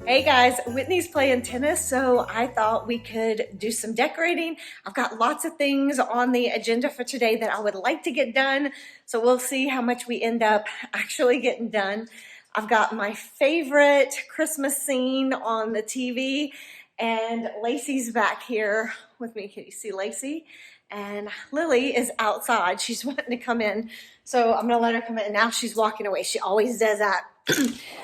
Hey guys, Whitney's playing tennis, so I thought we could do some decorating. I've got lots of things on the agenda for today that I would like to get done, so we'll see how much we end up actually getting done. I've got my favorite Christmas scene on the TV, and Lacey's back here with me. Can you see Lacey? And Lily is outside. She's wanting to come in, so I'm gonna let her come in. Now she's walking away. She always does that.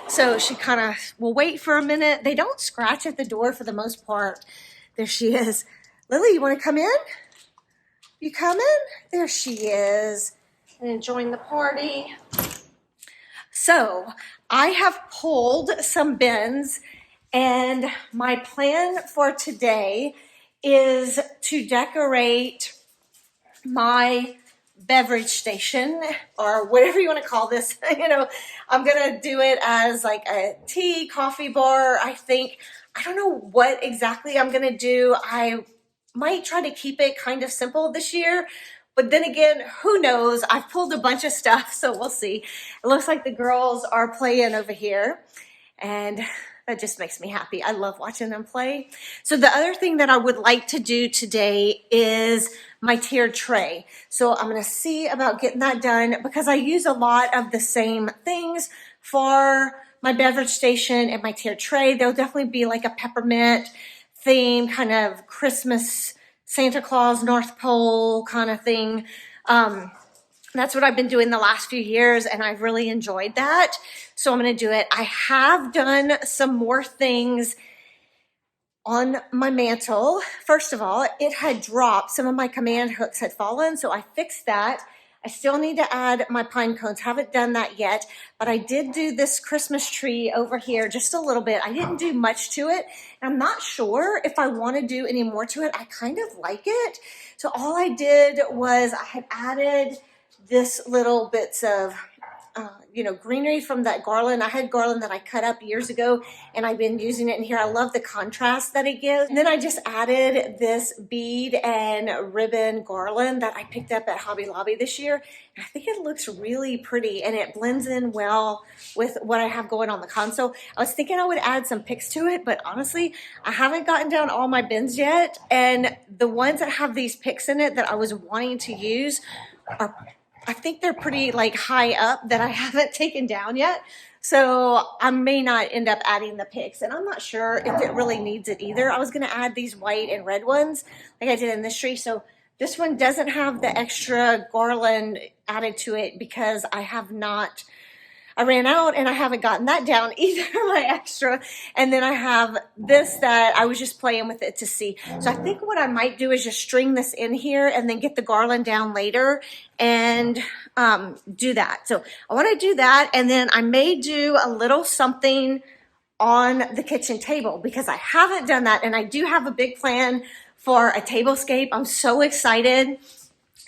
So she kind of will wait for a minute. They don't scratch at the door for the most part. There she is. Lily, you want to come in? You coming? There she is. And enjoying the party. So I have pulled some bins, and my plan for today is to decorate my beverage station, or whatever you want to call this. I'm gonna do it as like a tea, coffee bar. I don't know what exactly I'm gonna do. I might try to keep it kind of simple this year, but then again, who knows? I've pulled a bunch of stuff, so we'll see. It looks like the girls are playing over here, and that just makes me happy. I love watching them play. So the other thing that I would like to do today is my tiered tray. So I'm gonna see about getting that done because I use a lot of the same things for my beverage station and my tiered tray. There'll definitely be like a peppermint theme, kind of Christmas, Santa Claus, North Pole kind of thing. That's what I've been doing the last few years, and I've really enjoyed that. So I'm gonna do it. I have done some more things on my mantle. First of all, it had dropped. Some of my command hooks had fallen, so I fixed that. I still need to add my pine cones. Haven't done that yet, but I did do this Christmas tree over here just a little bit. I didn't do much to it. I'm not sure if I want to do any more to it. I kind of like it. So all I did was I had added this little bits of greenery from that garland. I had garland that I cut up years ago, and I've been using it in here. I love the contrast that it gives. And then I just added this bead and ribbon garland that I picked up at Hobby Lobby this year. And I think it looks really pretty, and it blends in well with what I have going on the console. I was thinking I would add some picks to it, but honestly, I haven't gotten down all my bins yet. And the ones that have these picks in it that I was wanting to use I think they're pretty like high up that I haven't taken down yet. So I may not end up adding the picks, and I'm not sure if it really needs it either. I was gonna add these white and red ones like I did in this tree. So this one doesn't have the extra garland added to it because I ran out and I haven't gotten that down either, my extra. And then I have this that I was just playing with it to see. So I think what I might do is just string this in here and then get the garland down later and do that. So I want to do that, and then I may do a little something on the kitchen table because I haven't done that, and I do have a big plan for a tablescape. I'm so excited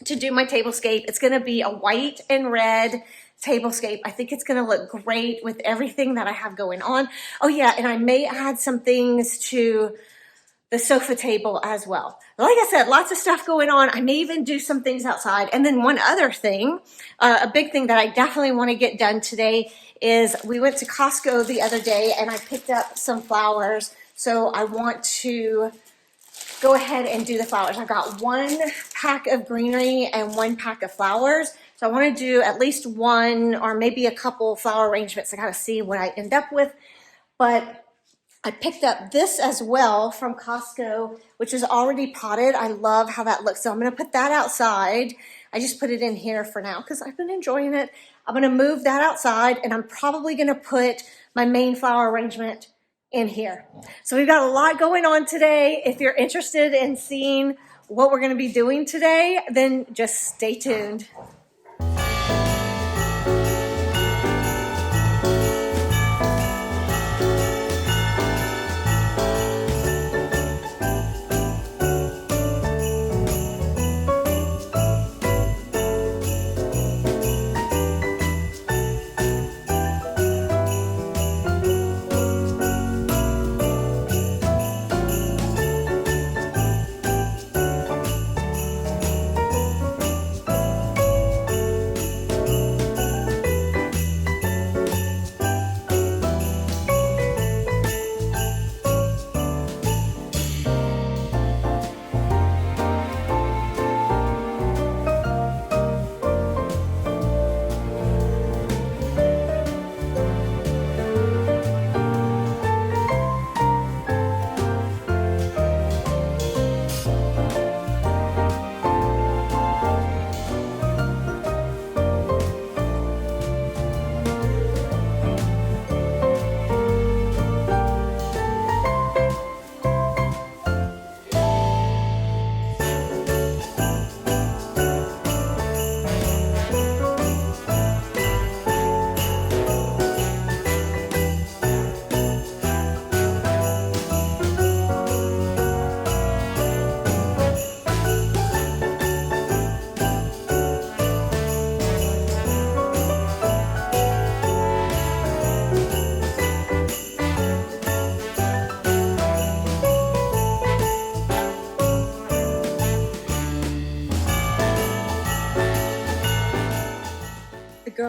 to do my tablescape. It's going to be a white and red tablescape. I think it's going to look great with everything that I have going on. Oh yeah, and I may add some things to the sofa table as well. Like I said, lots of stuff going on. I may even do some things outside. And then one other thing, a big thing that I definitely want to get done today is we went to Costco the other day and I picked up some flowers. So I want to go ahead and do the flowers. I got one pack of greenery and one pack of flowers. So I want to do at least one or maybe a couple flower arrangements. I got to see what I end up with. But I picked up this as well from Costco, which is already potted. I love how that looks. So I'm going to put that outside. I just put it in here for now because I've been enjoying it. I'm going to move that outside, and I'm probably going to put my main flower arrangement in here. So we've got a lot going on today. If you're interested in seeing what we're going to be doing today, then just stay tuned.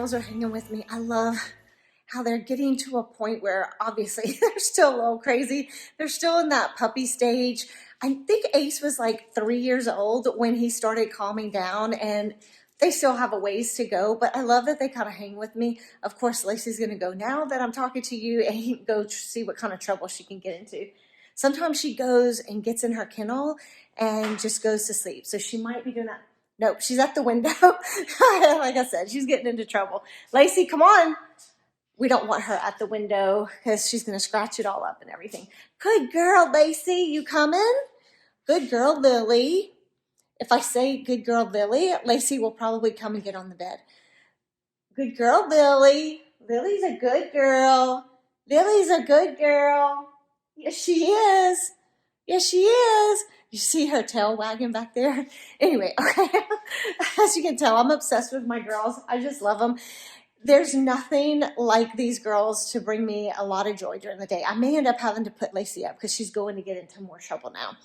girls are hanging with me. I love how they're getting to a point where obviously they're still a little crazy. They're still in that puppy stage. I think Ace was like 3 years old when he started calming down, and they still have a ways to go, but I love that they kind of hang with me. Of course, Lacey's gonna go now that I'm talking to you and go see what kind of trouble she can get into. Sometimes she goes and gets in her kennel and just goes to sleep. So she might be doing that. Nope, she's at the window. Like I said, she's getting into trouble. Lacey, come on. We don't want her at the window because she's gonna scratch it all up and everything. Good girl, Lacey, you coming? Good girl, Lily. If I say good girl, Lily, Lacey will probably come and get on the bed. Good girl, Lily. Lily's a good girl. Lily's a good girl. Yes, she is. Yes, she is. You see her tail wagging back there? Anyway, okay. As you can tell, I'm obsessed with my girls. I just love them. There's nothing like these girls to bring me a lot of joy during the day. I may end up having to put Lacey up because she's going to get into more trouble now.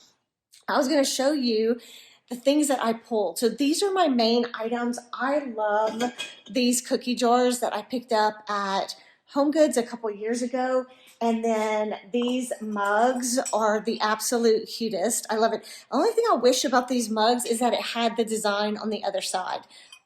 I was going to show you the things that I pulled. So these are my main items. I love these cookie jars that I picked up at Home Goods a couple years ago. And then these mugs are the absolute cutest. I love it. The only thing I wish about these mugs is that it had the design on the other side,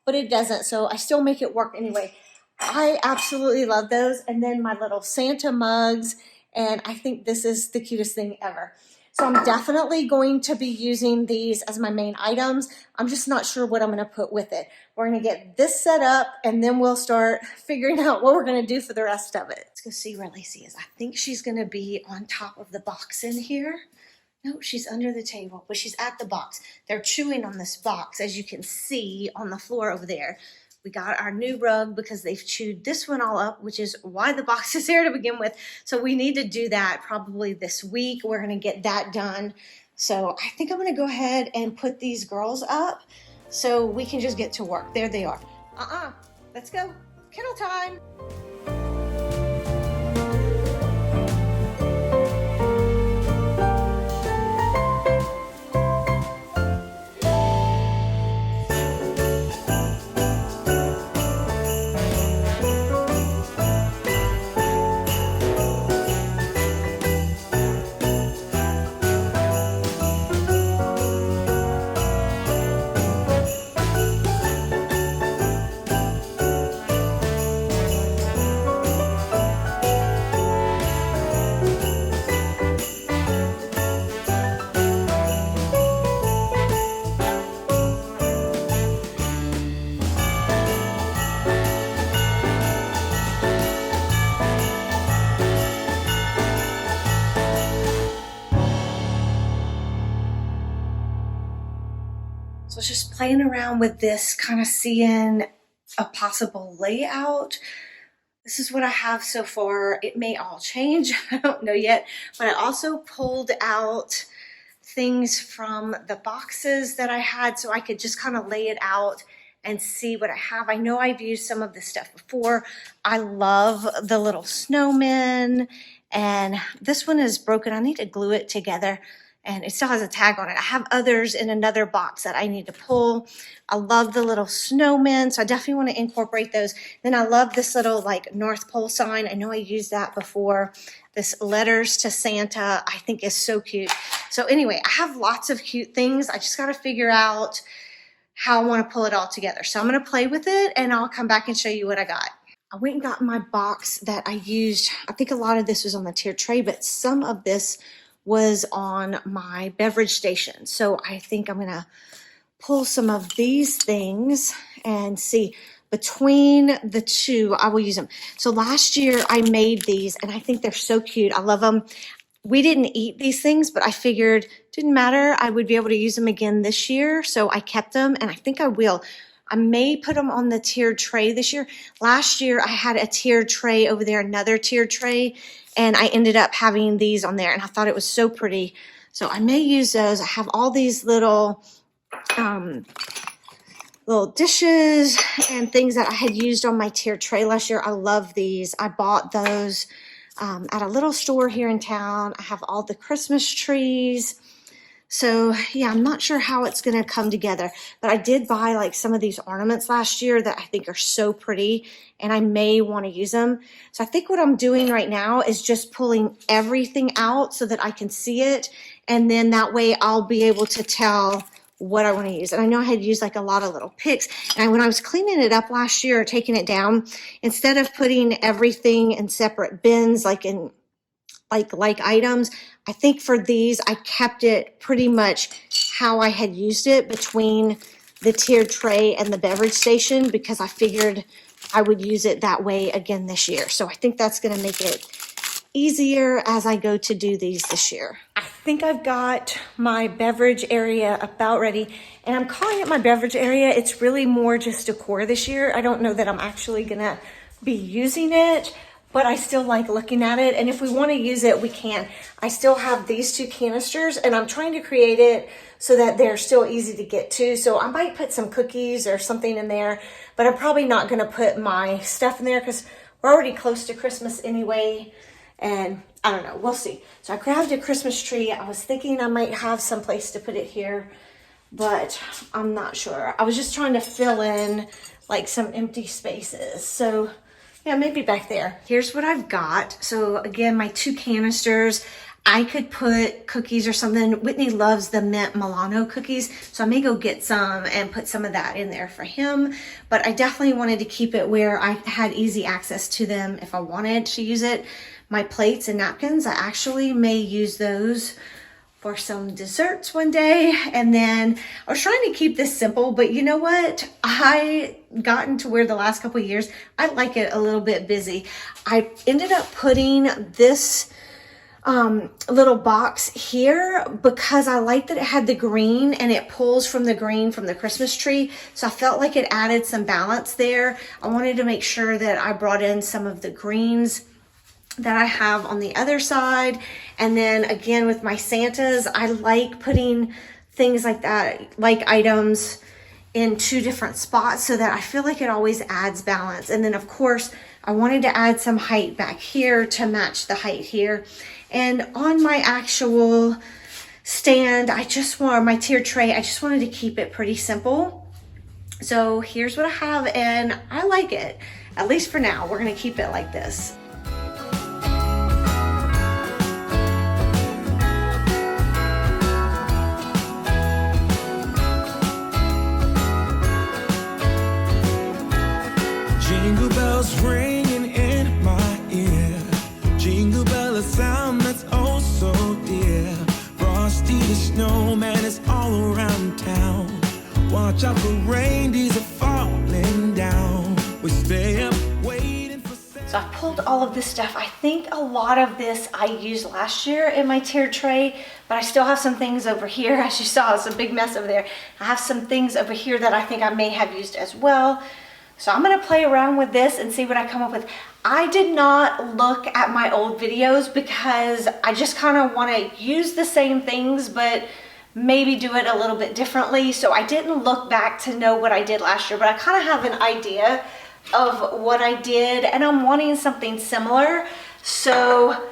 but it doesn't. So I still make it work anyway. I absolutely love those. And then my little Santa mugs. And I think this is the cutest thing ever. So I'm definitely going to be using these as my main items. I'm just not sure what I'm going to put with it. We're going to get this set up and then we'll start figuring out what we're going to do for the rest of it. Let's go see where Lacey is. I think she's going to be on top of the box in here. No, she's under the table, but she's at the box. They're chewing on this box, as you can see on the floor over there. We got our new rug because they've chewed this one all up, which is why the box is there to begin with. So we need to do that probably this week. We're going to get that done. So I think I'm going to go ahead and put these girls up so we can just get to work. There they are. Let's go. Kennel time. So I was just playing around with this, kind of seeing a possible layout. This is what I have so far. It may all change. I don't know yet. But I also pulled out things from the boxes that I had so I could just kind of lay it out and see what I have. I know I've used some of this stuff before. I love the little snowmen. And this one is broken. I need to glue it together. And it still has a tag on it. I have others in another box that I need to pull. I love the little snowmen, so I definitely want to incorporate those. Then I love this little like North Pole sign. I know I used that before. This letters to Santa, I think is so cute. So anyway, I have lots of cute things. I just got to figure out how I want to pull it all together. So I'm going to play with it and I'll come back and show you what I got. I went and got my box that I used. I think a lot of this was on the tiered tray, but some of this was on my beverage station. So I think I'm gonna pull some of these things and see. Between the two, I will use them. So last year I made these and I think they're so cute. I love them. We didn't eat these things, but I figured didn't matter. I would be able to use them again this year. So I kept them and I think I will. I may put them on the tiered tray this year. Last year I had a tiered tray over there, another tiered tray, and I ended up having these on there and I thought it was so pretty. So I may use those. I have all these little dishes and things that I had used on my tiered tray last year. I love these. I bought those at a little store here in town. I have all the Christmas trees. So yeah, I'm not sure how it's gonna come together, but I did buy like some of these ornaments last year that I think are so pretty and I may wanna use them. So I think what I'm doing right now is just pulling everything out so that I can see it. And then that way I'll be able to tell what I wanna use. And I know I had used like a lot of little picks. And when I was cleaning it up last year, taking it down, instead of putting everything in separate bins, like in like items, I think for these, I kept it pretty much how I had used it between the tiered tray and the beverage station because I figured I would use it that way again this year. So I think that's gonna make it easier as I go to do these this year. I think I've got my beverage area about ready, and I'm calling it my beverage area. It's really more just decor this year. I don't know that I'm actually gonna be using it, but I still like looking at it. And if we want to use it, we can. I still have these two canisters and I'm trying to create it so that they're still easy to get to. So I might put some cookies or something in there, but I'm probably not going to put my stuff in there because we're already close to Christmas anyway. And I don't know, we'll see. So I grabbed a Christmas tree. I was thinking I might have some place to put it here, but I'm not sure. I was just trying to fill in like some empty spaces. So yeah, maybe back there. Here's what I've got. So again, my two canisters, I could put cookies or something. Whitney loves the mint Milano cookies, so I may go get some and put some of that in there for him. But I definitely wanted to keep it where I had easy access to them if I wanted to use it. My plates and napkins, I actually may use those for some desserts one day. And then I was trying to keep this simple, but you know what? I gotten to where the last couple of years, I like it a little bit busy. I ended up putting this little box here because I like that it had the green and it pulls from the green from the Christmas tree. So I felt like it added some balance there. I wanted to make sure that I brought in some of the greens that I have on the other side. And then again, with my Santas, I like putting things like that, like items in two different spots so that I feel like it always adds balance. And then of course, I wanted to add some height back here to match the height here. And on my actual stand, my tiered tray, I just wanted to keep it pretty simple. So here's what I have and I like it, at least for now. We're gonna keep it like this. Jingle bells ringing in my ear. Jingle bell, a sound that's oh so dear. Frosty the snowman is all around town. Watch out for reindeers are falling down. We stay up waiting for Santa. So I pulled all of this stuff. I think a lot of this I used last year in my tiered tray, but I still have some things over here. As you saw, it's a big mess over there. I have some things over here that I think I may have used as well. So I'm gonna play around with this and see what I come up with. I did not look at my old videos because I just kind of want to use the same things, but maybe do it a little bit differently. So I didn't look back to know what I did last year, but I kind of have an idea of what I did and I'm wanting something similar. So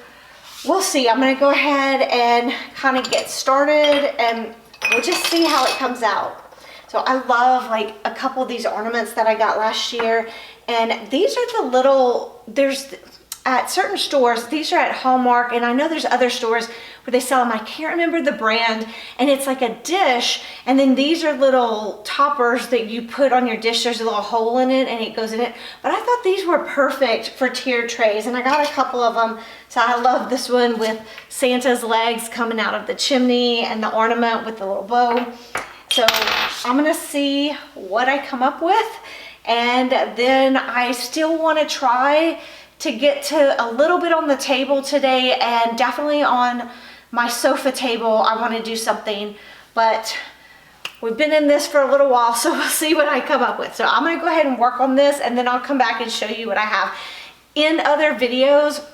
we'll see. I'm gonna go ahead and kind of get started and we'll just see how it comes out. So I love like a couple of these ornaments that I got last year. And these are the little, there's at certain stores, these are at Hallmark, and I know there's other stores where they sell them. I can't remember the brand, and it's like a dish, and then these are little toppers that you put on your dish. There's a little hole in it, and it goes in it. But I thought these were perfect for tiered trays, and I got a couple of them. So I love this one with Santa's legs coming out of the chimney and the ornament with the little bow. So I'm gonna see what I come up with, and then I still want to try to get to a little bit on the table today, and definitely on my sofa table I want to do something, but we've been in this for a little while, so we'll see what I come up with. So I'm going to go ahead and work on this, and then I'll come back and show you what I have. In other videos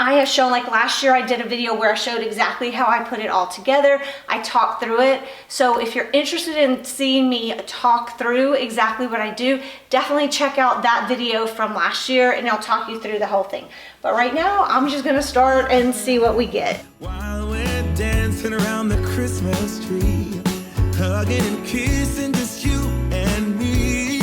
I have shown, like last year I did a video where I showed exactly how I put it all together. I talked through it. So if you're interested in seeing me talk through exactly what I do, definitely check out that video from last year and I'll talk you through the whole thing. But right now I'm just gonna start and see what we get. While we're dancing around the Christmas tree, hugging and kissing, just you and me.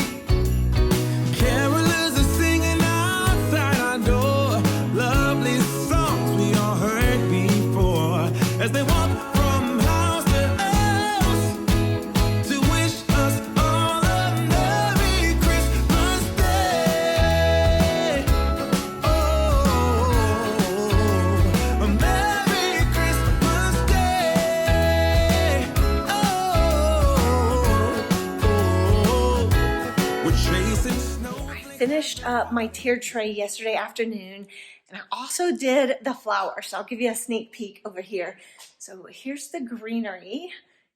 Carolers are singing outside our door, lovely songs we all heard before, as they walk from house to house to wish us all a Merry Christmas Day. Oh, a Merry Christmas Day. Oh, we're chasing snow. Finished up my tiered tray yesterday afternoon, and I also did the flowers. So I'll give you a sneak peek over here. So here's the greenery.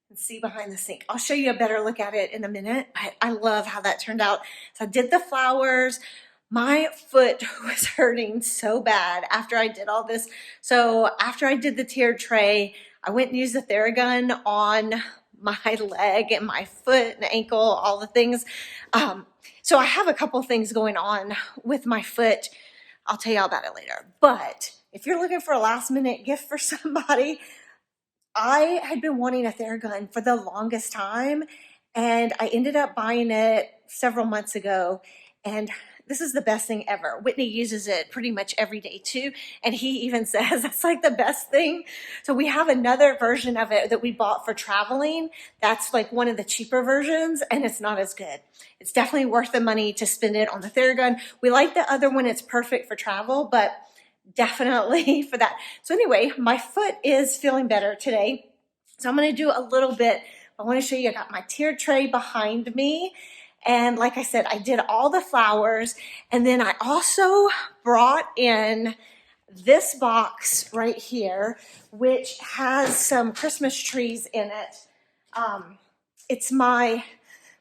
And see behind the sink. I'll show you a better look at it in a minute, but I love how that turned out. So I did the flowers. My foot was hurting so bad after I did all this. So after I did the tiered tray, I went and used the Theragun on my leg and my foot and ankle, all the things. So I have a couple things going on with my foot. I'll tell you all about it later. But if you're looking for a last minute gift for somebody, I had been wanting a Theragun for the longest time, and I ended up buying it several months ago, and this is the best thing ever. Whitney uses it pretty much every day too, and he even says that's like the best thing. So we have another version of it that we bought for traveling. That's like one of the cheaper versions, and it's not as good. It's definitely worth the money to spend it on the Theragun. We like the other one. It's perfect for travel, but definitely for that. So anyway, my foot is feeling better today. So I'm going to do a little bit. I want to show you, I got my tiered tray behind me. And like I said, I did all the flowers. And then I also brought in this box right here, which has some Christmas trees in it. It's my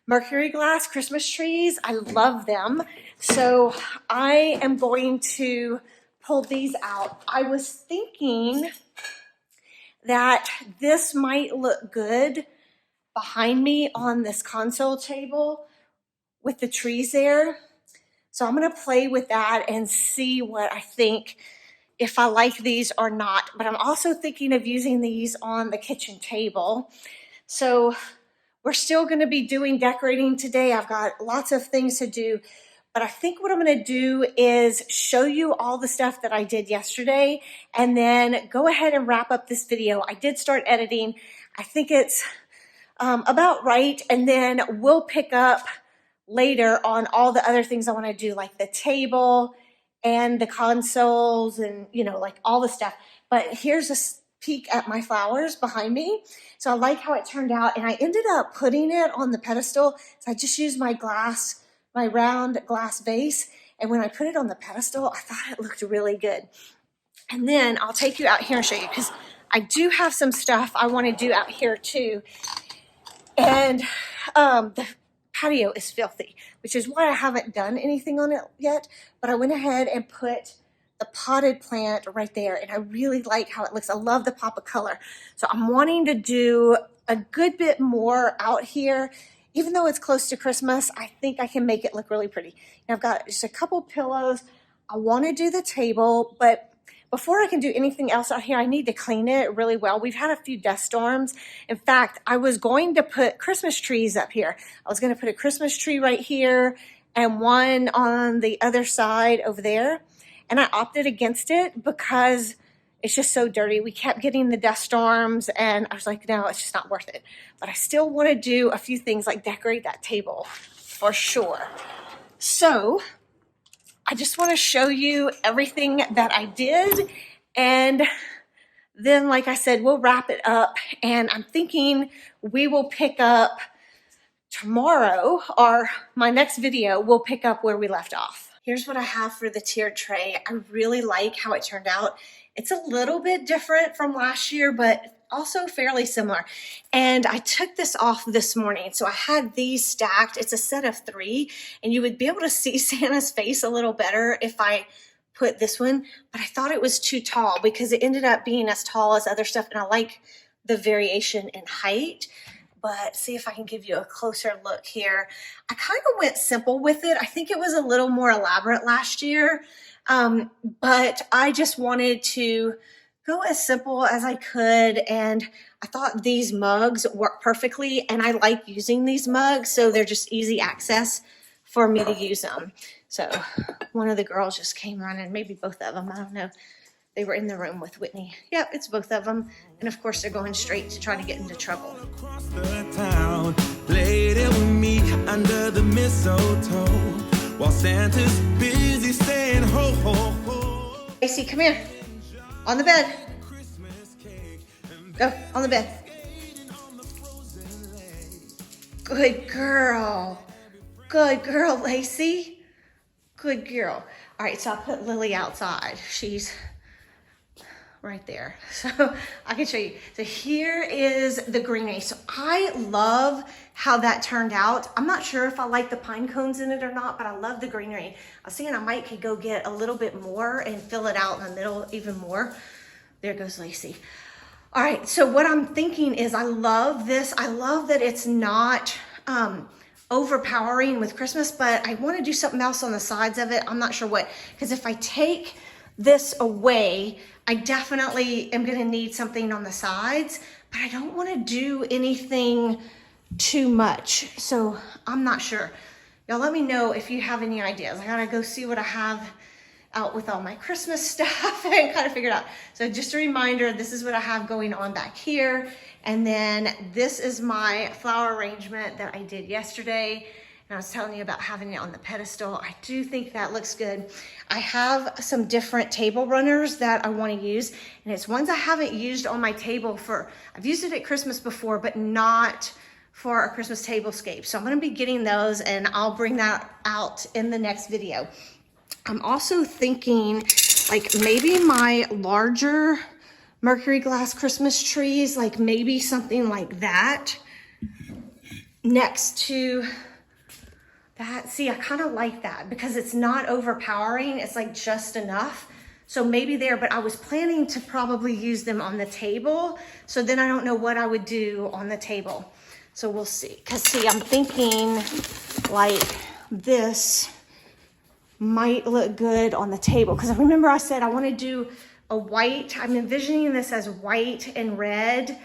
Mercury glass Christmas trees. I love them. So I am going to pull these out. I was thinking that this might look good behind me on this console table with the trees there. So I'm going to play with that and see what I think, if I like these or not. But I'm also thinking of using these on the kitchen table. So we're still going to be doing decorating today. I've got lots of things to do. But I think what I'm going to do is show you all the stuff that I did yesterday and then go ahead and wrap up this video. I did start editing. I think it's about right. And then we'll pick up later on all the other things I want to do, like the table and the consoles and, you know, like all the stuff. But here's a peek at my flowers behind me. So I like how it turned out. And I ended up putting it on the pedestal. So I just used my round glass vase, and when I put it on the pedestal, I thought it looked really good. And then I'll take you out here and show you, because I do have some stuff I want to do out here too. And the patio is filthy, which is why I haven't done anything on it yet, but I went ahead and put the potted plant right there, and I really like how it looks. I love the pop of color. So I'm wanting to do a good bit more out here. Even though it's close to Christmas, I think I can make it look really pretty. And I've got just a couple pillows. I want to do the table, but before I can do anything else out here, I need to clean it really well. We've had a few dust storms. In fact, I was going to put Christmas trees up here. I was going to put a Christmas tree right here and one on the other side over there. And I opted against it because it's just so dirty. We kept getting the dust storms, and I was like, no, it's just not worth it. But I still want to do a few things like decorate that table for sure. So I just want to show you everything that I did. And then, like I said, we'll wrap it up. And I'm thinking we will pick up tomorrow, or my next video, we'll pick up where we left off. Here's what I have for the tiered tray. I really like how it turned out. It's a little bit different from last year, but also fairly similar. And I took this off this morning. So I had these stacked. It's a set of 3, and you would be able to see Santa's face a little better if I put this one, but I thought it was too tall because it ended up being as tall as other stuff. And I like the variation in height. But see if I can give you a closer look here. I kind of went simple with it. I think it was a little more elaborate last year. But I just wanted to go as simple as I could, and I thought these mugs work perfectly, and I like using these mugs, so they're just easy access for me to use them. So one of the girls just came running, maybe both of them, I don't know. They were in the room with Whitney. Yep, it's both of them. And of course, they're going straight to try to get into trouble. Across the town, played it with me under the mistletoe, while Santa's busy saying ho, ho, ho. Casey, come here. On the bed. Go, on the bed. Good girl. Good girl, Lacey. Good girl. All right, so I put Lily outside. She's right there. So I can show you. So here is the greenery. So I love how that turned out. I'm not sure if I like the pine cones in it or not, but I love the greenery. I was thinking I might could go get a little bit more and fill it out in the middle even more. There goes Lacey. All right, so what I'm thinking is I love this. I love that it's not overpowering with Christmas, but I want to do something else on the sides of it. I'm not sure what, because if I take this away, I definitely am going to need something on the sides, but I don't want to do anything too much. So I'm not sure. Y'all let me know if you have any ideas. I got to go see what I have out with all my Christmas stuff and kind of figure it out. So just a reminder, this is what I have going on back here. And then this is my flower arrangement that I did yesterday. And I was telling you about having it on the pedestal. I do think that looks good. I have some different table runners that I want to use. And it's ones I haven't used on my table for, I've used it at Christmas before, but not for a Christmas tablescape. So I'm going to be getting those, and I'll bring that out in the next video. I'm also thinking like maybe my larger mercury glass Christmas trees, like maybe something like that next to that. See, I kind of like that because it's not overpowering. It's like just enough. So maybe there, but I was planning to probably use them on the table. So then I don't know what I would do on the table. So we'll see. Cause see, I'm thinking like this might look good on the table. Cause I remember I said I want to do a white, I'm envisioning this as white and red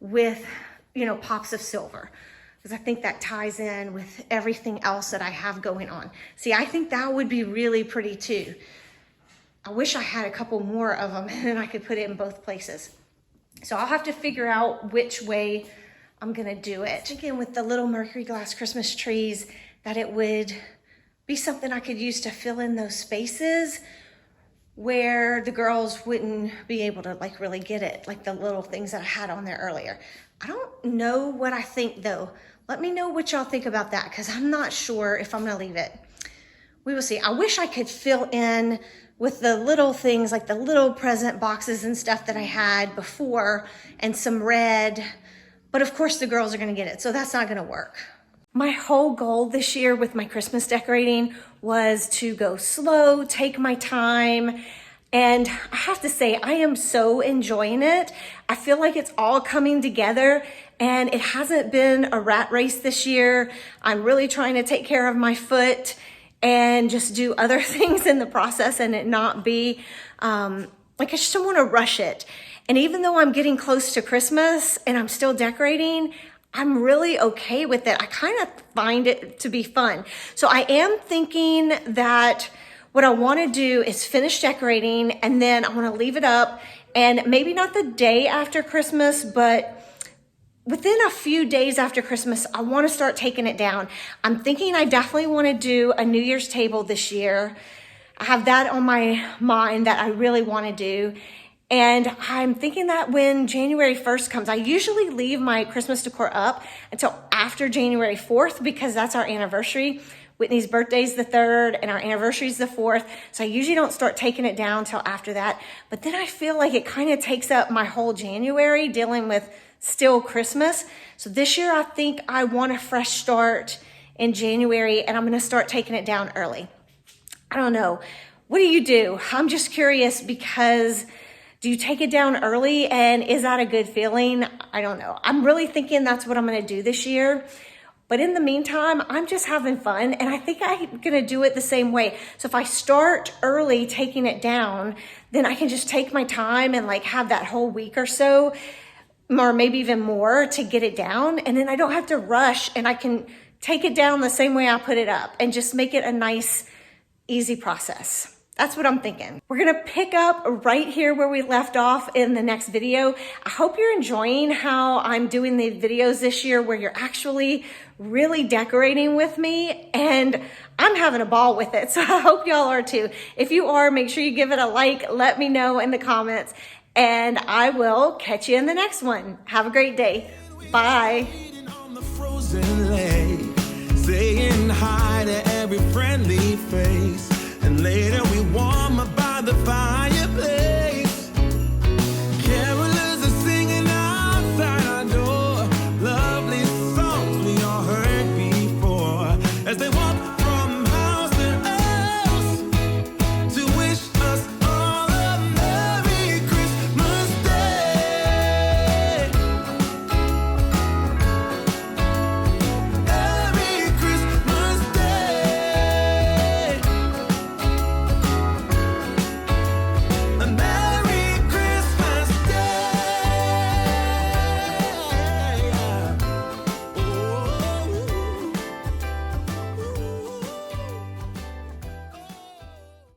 with, you know, pops of silver. Because I think that ties in with everything else that I have going on. See, I think that would be really pretty too. I wish I had a couple more of them and then I could put it in both places. So I'll have to figure out which way I'm gonna do it. Again, with the little mercury glass Christmas trees, that it would be something I could use to fill in those spaces where the girls wouldn't be able to like really get it, like the little things that I had on there earlier. I don't know what I think though. Let me know what y'all think about that, because I'm not sure if I'm gonna leave it. We will see. I wish I could fill in with the little things, like the little present boxes and stuff that I had before, and some red, but of course the girls are gonna get it, so that's not gonna work. My whole goal this year with my Christmas decorating was to go slow, take my time, and I have to say, I am so enjoying it. I feel like it's all coming together, and it hasn't been a rat race this year. I'm really trying to take care of my foot and just do other things in the process and it not be, like I just don't want to rush it. And even though I'm getting close to Christmas and I'm still decorating, I'm really okay with it. I kind of find it to be fun. So I am thinking that what I want to do is finish decorating and then I want to leave it up, and maybe not the day after Christmas, but within a few days after Christmas, I want to start taking it down. I'm thinking I definitely want to do a New Year's table this year. I have that on my mind that I really want to do. And I'm thinking that when January 1st comes, I usually leave my Christmas decor up until after January 4th because that's our anniversary. Whitney's birthday's the 3rd and our anniversary's the 4th. So I usually don't start taking it down until after that. But then I feel like it kind of takes up my whole January dealing with still Christmas. So this year I think I want a fresh start in January and I'm going to start taking it down early. I don't know. What do you do? I'm just curious because do you take it down early and is that a good feeling? I don't know. I'm really thinking that's what I'm going to do this year. But in the meantime, I'm just having fun, and I think I'm gonna do it the same way. So if I start early taking it down, then I can just take my time and like have that whole week or so, or maybe even more, to get it down. And then I don't have to rush, and I can take it down the same way I put it up and just make it a nice, easy process. That's what I'm thinking. We're gonna pick up right here where we left off in the next video. I hope you're enjoying how I'm doing the videos this year, where you're actually really decorating with me, and I'm having a ball with it. So I hope y'all are too. If you are, make sure you give it a like, let me know in the comments, and I will catch you in the next one. Have a great day. Bye. On the frozen lake, saying hi to every friendly face, and later we walk